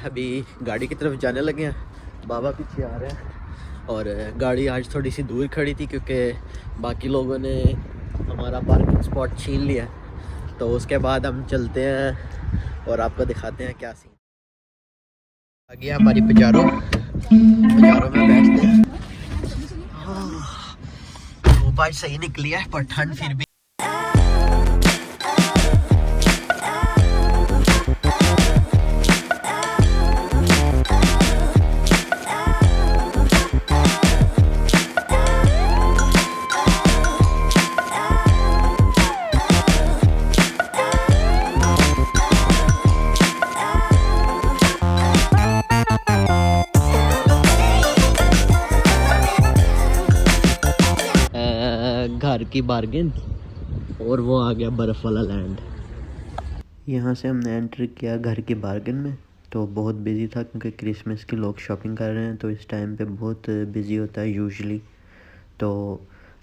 अभी गाड़ी की तरफ जाने लगे हैं। बाबा पीछे आ रहे हैं और गाड़ी आज थोड़ी सी दूर खड़ी थी क्योंकि बाकी लोगों ने हमारा पार्किंग स्पॉट छीन लिया। तो उसके बाद हम चलते हैं और आपको दिखाते हैं क्या सीन। आ गया हमारी पजारो में बैठते हैं। धूप आज सही निकली है पर ठंड फिर भी। घर की बार्गेन और वो आ गया बर्फ़ वाला लैंड। यहाँ से हमने एंटर किया घर की बार्गेन में। तो बहुत बिजी था क्योंकि क्रिसमस के लोग शॉपिंग कर रहे हैं, तो इस टाइम पे बहुत बिजी होता है यूजुअली। तो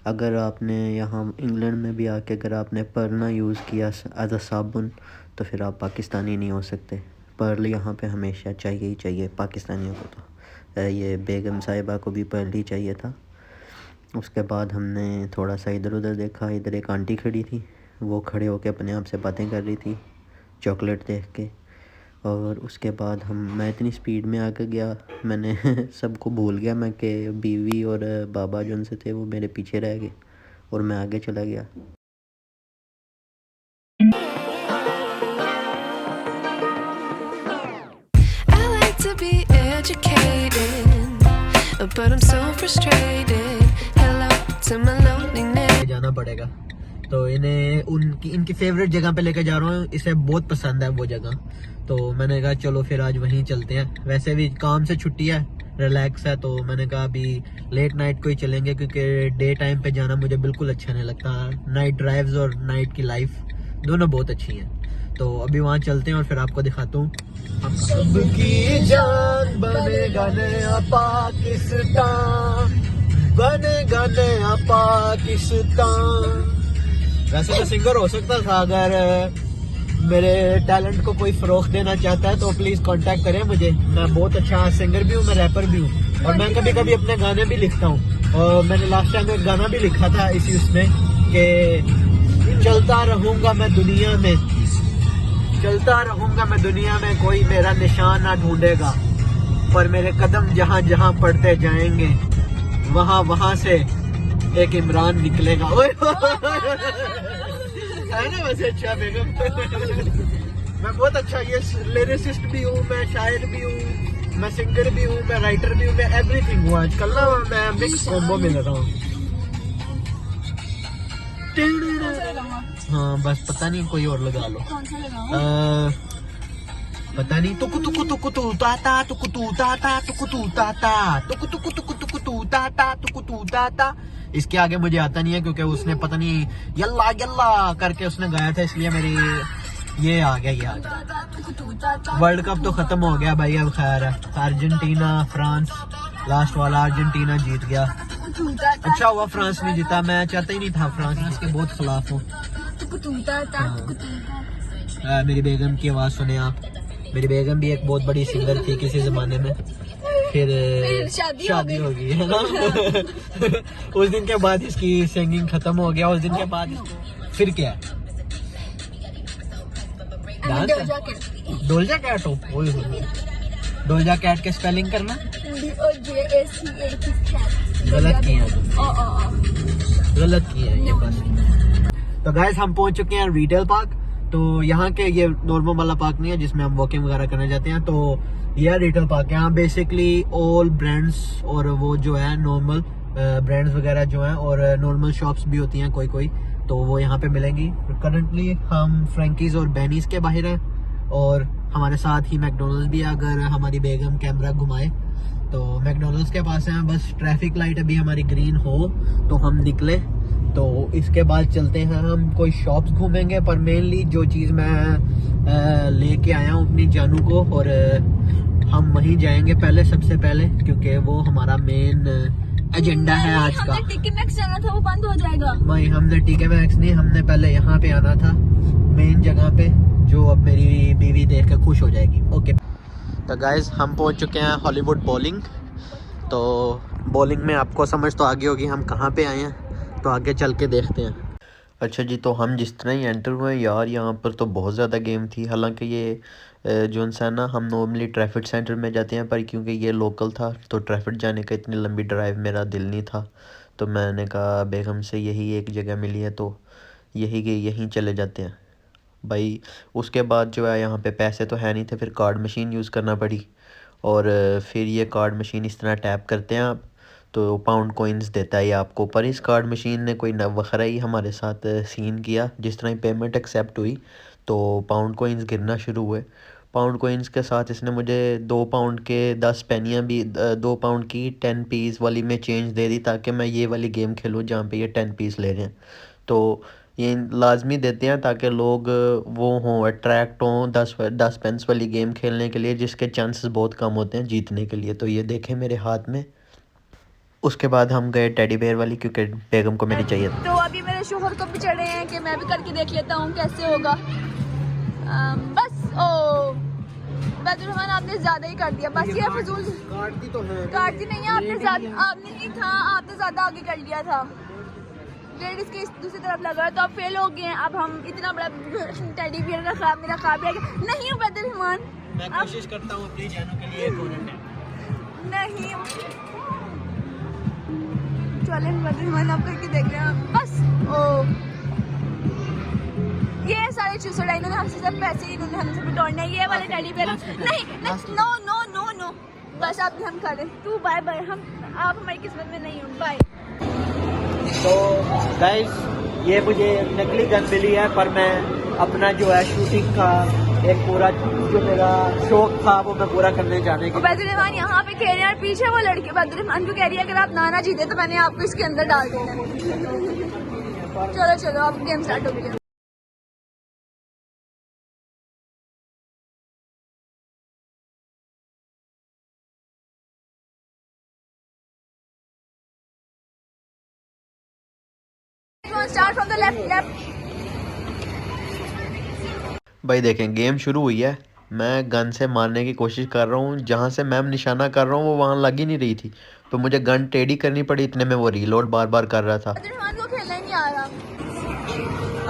अगर आपने यहाँ इंग्लैंड में भी आके अगर आपने पर्ल यूज़ किया एज अ साबुन तो फिर आप पाकिस्तानी नहीं हो सकते। पर्ल यहाँ पे हमेशा चाहिए ही चाहिए पाकिस्तानियों को। तो ये बेगम साहिबा को भी पर्ल ही चाहिए था। उसके बाद हमने थोड़ा सा इधर उधर देखा। इधर एक आंटी खड़ी थी, वो खड़े होके अपने आप से बातें कर रही थी चॉकलेट देख के। और उसके बाद मैं इतनी स्पीड में आके गया, मैंने सबको भूल गया मैं कि बीवी और बाबा जो उनसे थे वो मेरे पीछे रह गए और मैं आगे चला गया। But I'm so frustrated. Hello to my loneliness. जाना पड़ेगा तो इन्हें इनकी फेवरेट जगह पे लेकर जा रहा हूँ। इसे बहुत पसंद है वो जगह, तो मैंने कहा चलो फिर आज वहीं चलते हैं। वैसे भी काम से छुट्टी है, रिलैक्स है, तो मैंने कहा अभी लेट नाइट को ही चलेंगे क्योंकि डे टाइम पे जाना मुझे बिल्कुल अच्छा नहीं लगता। नाइट ड्राइव्स और नाइट की लाइफ दोनों बहुत अच्छी हैं। तो अभी वहाँ चलते हैं और फिर आपको दिखाता हूँ। हम सबकी जान बनेगा नया पाकिस्तान, बनेगा नया पाकिस्तान। वैसे तो सिंगर हो सकता था, अगर मेरे टैलेंट को कोई फरोख्त देना चाहता है तो प्लीज कांटेक्ट करें मुझे। मैं बहुत अच्छा सिंगर भी हूँ, मैं रैपर भी हूँ और मैं कभी कभी अपने गाने भी लिखता हूँ। और मैंने लास्ट टाइम एक गाना भी लिखा था इसी उसमें कि चलता रहूंगा मैं दुनिया में, चलता रहूंगा मैं दुनिया में, कोई मेरा निशान ना ढूंढेगा, पर मेरे कदम जहां जहां पड़ते जाएंगे वहां वहां से एक इमरान निकलेगा। है ना वैसे अच्छा बेगम। मैं बहुत अच्छा ये लिरिसिस्ट भी हूँ, मैं शायर भी हूँ, मैं सिंगर भी हूँ, मैं राइटर भी हूँ, मैं एवरीथिंग हूँ। आजकल ना मैं मिक्स कॉम्बो में रहा हूँ। हाँ बस पता नहीं कोई और लगा लो। पता नहीं। तुकु तुकु तुकु तू ताता तुकु तू ताता तुकु तू ताता तुकु तुकु तुकु तुकु तू ताता तुकु तू ताता। इसके आगे मुझे आता नहीं है क्योंकि उसने पता नहीं यल्ला यल्ला करके उसने गाया था, इसलिए मेरी ये आ गया। ये आ गया। वर्ल्ड कप तो खत्म हो गया भाई, अब खैर है। अर्जेंटीना फ्रांस, लास्ट वाला अर्जेंटीना जीत गया। अच्छा हुआ फ्रांस नहीं जीता, मैं चाहता ही नहीं था फ्रांस जिसके बहुत खिलाफ हूँ। मेरी बेगम की आवाज सुने आप। मेरी बेगम भी एक बहुत बड़ी सिंगर थी किसी जमाने में, फिर शादी हो गई है ना। उस दिन के बाद इसकी सिंगिंग खत्म हो गया। उस दिन के बाद फिर क्या डोलजा कैट हो। डोलजा कैट के स्पेलिंग करना गलत किया, गलत किया ये बस। तो गाइस हम पहुंच चुके हैं रिटेल पार्क। तो यहाँ के ये नॉर्मल वाला पार्क नहीं है जिसमें हम वॉकिंग वगैरह करने जाते हैं, तो यह रिटेल पार्क है। यहाँ बेसिकली ऑल ब्रांड्स और वो जो है नॉर्मल ब्रांड्स वगैरह जो है और नॉर्मल शॉप्स भी होती हैं कोई कोई, तो वो यहाँ पे मिलेंगी। करंटली हम फ्रैंकीज और बेनीज के बाहर हैं और हमारे साथ ही मैकडोनल्ड्स भी है। अगर हमारी बेगम कैमरा घुमाए तो मैकडोनल्ड्स के पास है। बस ट्रैफिक लाइट अभी हमारी ग्रीन हो तो हम निकले, तो इसके बाद चलते हैं हम कोई शॉप्स घूमेंगे। पर मेनली जो चीज़ मैं लेके आया हूँ अपनी जानू को, और हम वहीं जाएंगे पहले, सबसे पहले, क्योंकि वो हमारा मेन एजेंडा है आज का। टीके मैक्स जाना था, वो बंद हो जाएगा। वही हमने टीके मैक्स नहीं, हमने पहले यहाँ पे आना था मेन जगह पे, जो अब मेरी बीवी देख कर खुश हो जाएगी। ओके तो गाइस हम पहुंच चुके हैं हॉलीवुड बॉलिंग। तो बॉलिंग में आपको समझ तो आ गई होगी हम कहाँ पे आए हैं, तो आगे चल के देखते हैं। अच्छा जी, तो हम जिस तरह ही एंटर हुए यार, यहाँ पर तो बहुत ज़्यादा गेम थी। हालांकि ये जो सा ना, हम नॉर्मली ट्रैफिक सेंटर में जाते हैं, पर क्योंकि ये लोकल था तो ट्रैफिक जाने का इतनी लंबी ड्राइव मेरा दिल नहीं था। तो मैंने कहा बेगम से यही एक जगह मिली है तो यहीं चले जाते हैं भाई। उसके बाद जो है यहाँ पे पैसे तो है नहीं थे, फिर कार्ड मशीन यूज़ करना पड़ी। और फिर ये कार्ड मशीन इस तरह टैप करते हैं आप तो पाउंड कॉइन्स देता है ये आपको। पर इस कार्ड मशीन ने कोई वखरा ही हमारे साथ सीन किया। जिस तरह ही पेमेंट एक्सेप्ट हुई तो पाउंड कॉइन्स गिरना शुरू हुए। पाउंड कॉइन्स के साथ इसने मुझे 2 पाउंड के 10 पेनियाँ भी 2 पाउंड की 10 पीस वाली में चेंज दे दी, ताकि मैं ये वाली गेम खेलूँ जहाँ पे ये 10 पीस ले रहे हैं। तो ये लाजमी देते हैं ताकि लोग वो हों, अट्रैक्ट हों 10 पेंस वाली गेम खेलने के लिए, जिसके चांसेस बहुत कम होते हैं जीतने के लिए। तो ये देखें मेरे हाथ में। उसके बाद हम गए टेडी बेयर वाली, क्योंकि बेगम को मेरी चाहिए था। तो अभी मेरे शोहर को भी चढ़े हैं कि मैं भी करके देख लेता हूँ कैसे होगा। बस ओ बदरुमान आपने ज्यादा ही कर दिया, बस ये फजूल काटती तो है, काटती नहीं है आपने ज्यादा, आपने नहीं था, आपने ज्यादा आगे कर लिया था। लेडीज के दूसरी तरफ लगा तो आप फेल हो गए हैं। अब हम इतना बड़ा टेडी बियर रखा, मेरा ख्वाब है नहीं हूँ बदरुमान। मैं कोशिश करता हूँ अपनी जानों के लिए नहीं चले बदरुमान आप करके देख रहे हैं बस। ओ ये सारे चूसड़ा इन्होंने हमसे सब पैसे इन्होंने हमसे बिटोरना है। ये वाले टेडी बेयर नहीं नो नो नो नो बस आप भी हम करें तू बाय बाय। हम आप हमारी किस्मत में नहीं हो, बाय। तो गाइस ये मुझे नकली गन मिली है, पर मैं अपना जो है शूटिंग का एक पूरा जो मेरा शौक था वो मैं पूरा करने जाने की। बदरुमान यहाँ पे कह रहे हैं और पीछे वो लड़की बदरुमान को कह रही है अगर आप ना जीते तो मैंने आपको इसके अंदर डाल देना। चलो चलो अब गेम स्टार्ट हो गया। Start from the left. भाई देखें गेम शुरू हुई है, मैं गन से मारने की कोशिश कर रहा हूँ, जहाँ से मैम निशाना कर रहा हूँ वो वहाँ लग ही नहीं रही थी, तो मुझे गन टेढ़ी करनी पड़ी। इतने में वो रीलोड बार बार कर रहा था। बदरुमान को खेलना ही नहीं आ रहा।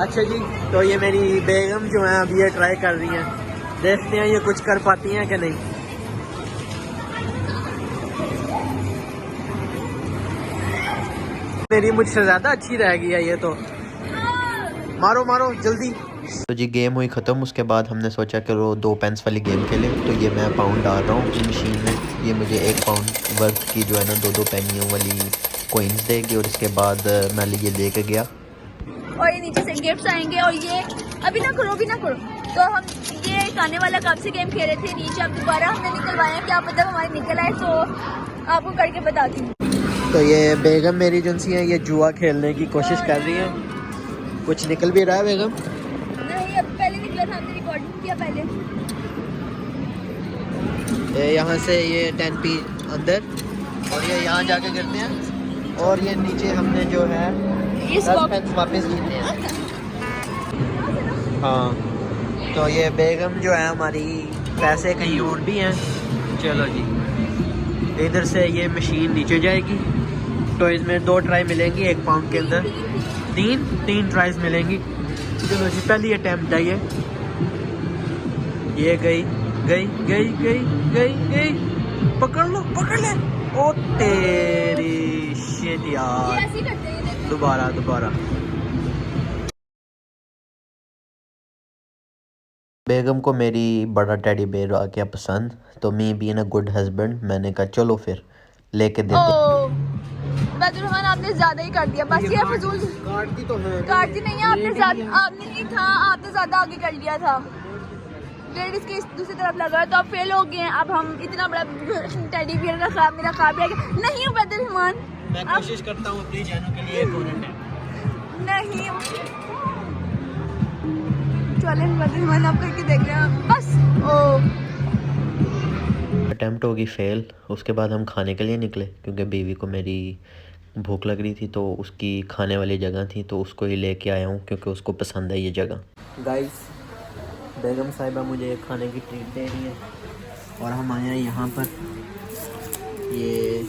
अच्छा जी, तो ये मेरी बेगम जो है अब ये ट्राई कर रही हैं, देखते हैं ये कुछ कर पाती हैं कि नहीं। मेरी मुझसे ज़्यादा अच्छी रह गई है ये तो। मारो मारो जल्दी। तो जी गेम हुई ख़त्म। उसके बाद हमने सोचा कि वो 2 पेंस वाली गेम खेलें। तो ये मैं पाउंड डाल रहा हूँ मशीन में, ये मुझे 1 पाउंड वर्थ की जो है ना 2 पेनियों वाली कोइंस देगी। और इसके बाद मैं ये लेके गया और ये नीचे से गिफ्ट्स आएंगे। और ये अभी ना करो तो हम ये खाने वाला कब से गेम खेल रहे थे नीचे, अब दोबारा हमने निकलवाया, क्या पता हमारे निकल आए तो आपको करके बताती हूँ। तो ये बेगम मेरी एजेंसी है, ये जुआ खेलने की कोशिश कर रही है। कुछ निकल भी रहा है बेगम? नहीं अब पहले निकला था, हमने रिकॉर्डिंग किया पहले। यहाँ से ये 10 पी अंदर और ये यहाँ जाके गिरते हैं, और ये नीचे हमने जो है 10 पेंस वापस जीते हैं। हाँ तो ये बेगम जो है हमारी, पैसे कहीं और भी हैं। चलो जी, इधर से ये मशीन नीचे जाएगी तो इसमें 2 ट्राई मिलेंगी 1 पाउंड के अंदर, 3 ट्राइज मिलेंगी। चलो जी पहली अटैम्प्ट है ये गई गई गई गई गई गई, पकड़ लो पकड़ ले। ओ तेरी शिट यार, ऐसे ही करते हैं। दोबारा। बेगम को मेरी बड़ा टेडी बेयर आ गया पसंद, तो me being a good husband मैंने कहा चलो फिर लेके देते। बदरुमान आपने ज्यादा ही कर दिया, बस ये फजूल काटती तो है, काटती नहीं है आपने ज्यादा, आपने नहीं था, आपने ज्यादा आगे कर लिया था। लेडीज के दूसरी तरफ लगा तो आप फेल हो गए हैं। अब हम इतना बड़ा टेडी बियर का ख्वाब, मेरा ख्वाब है नहीं हूँ बदरुमान। मैं कोशिश करता हूँ अपनी जानों के लिए नहीं चले बदरुमान आप करके देख रहे हैं बस। ओ अटैम्प्ट होगी फेल। उसके बाद हम खाने के लिए निकले, क्योंकि बीवी को मेरी भूख लग रही थी, तो उसकी खाने वाली जगह थी, तो उसको ही लेके आया हूँ क्योंकि उसको पसंद है ये जगह। गाइस बेगम साहिबा मुझे खाने की ट्रीट दे रही है, और हम आए हैं यहाँ पर, ये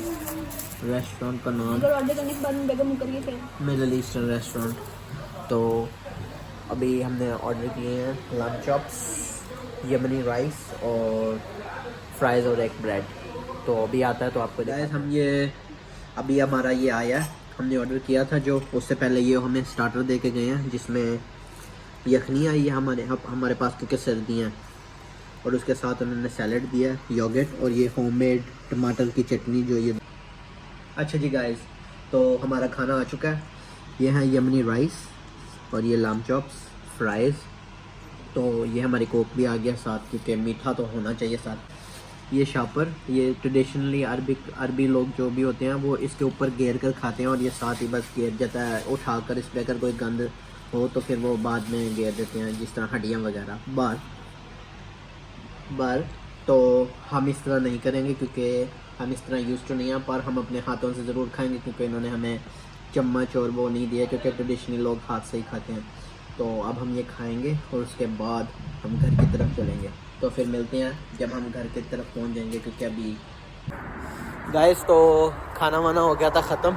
रेस्टोरेंट का नाम अगर ऑर्डर करने के बाद में बेगम मुकर गई फिर मिडल ईस्टर्न रेस्टोरेंट। तो अभी हमने ऑर्डर किए हैं लैम चॉप्स, यमनी राइस और फ्राइज़ और एग ब्रेड। तो अभी आता है तो आपको गाइस हम ये अभी हमारा ये आया है, हमने ऑर्डर किया था जो, उससे पहले ये हमें स्टार्टर दे के गए हैं जिसमें यखनी आई है हमारे पास क्योंकि सर्दियाँ हैं, और उसके साथ उन्होंने सैलड दिया है, योगर्ट और ये होममेड टमाटर की चटनी जो ये। अच्छा जी गाइस, तो हमारा खाना आ चुका है, ये है यमनी राइस और ये लैम चॉप्स, फ्राइज़, तो ये हमारी कोक भी आ गया साथ क्योंकि मीठा तो होना चाहिए साथ। ये शापर, ये ट्रेडिशनली अरबी लोग जो भी होते हैं वो इसके ऊपर घेर कर खाते हैं और ये साथ ही बस घेर जाता है, उठाकर इस पर अगर कोई गंद हो तो फिर वो बाद में घेर देते हैं, जिस तरह हड्डियाँ वगैरह बार। तो हम इस तरह नहीं करेंगे क्योंकि हम इस तरह यूज़ टू नहीं हैं, पर हम अपने हाथों से ज़रूर खाएंगे क्योंकि इन्होंने हमें चम्मच और वो नहीं दिया क्योंकि ट्रेडिशनली लोग हाथ से ही खाते हैं। तो अब हम ये खाएंगे और उसके बाद हम घर की तरफ चलेंगे। तो फिर मिलते हैं जब हम घर की तरफ पहुंच जाएंगे क्योंकि अभी गाइस तो खाना वाना हो गया था ख़त्म,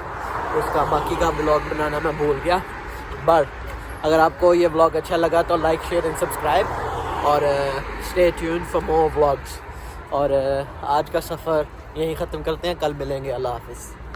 उसका बाकी का ब्लॉग बनाना मैं भूल गया। बट अगर आपको ये ब्लॉग अच्छा लगा तो लाइक शेयर एंड सब्सक्राइब और stay tuned for more vlogs. और आज का सफ़र यहीं ख़त्म करते हैं, कल मिलेंगे, अल्लाह हाफ़िज़।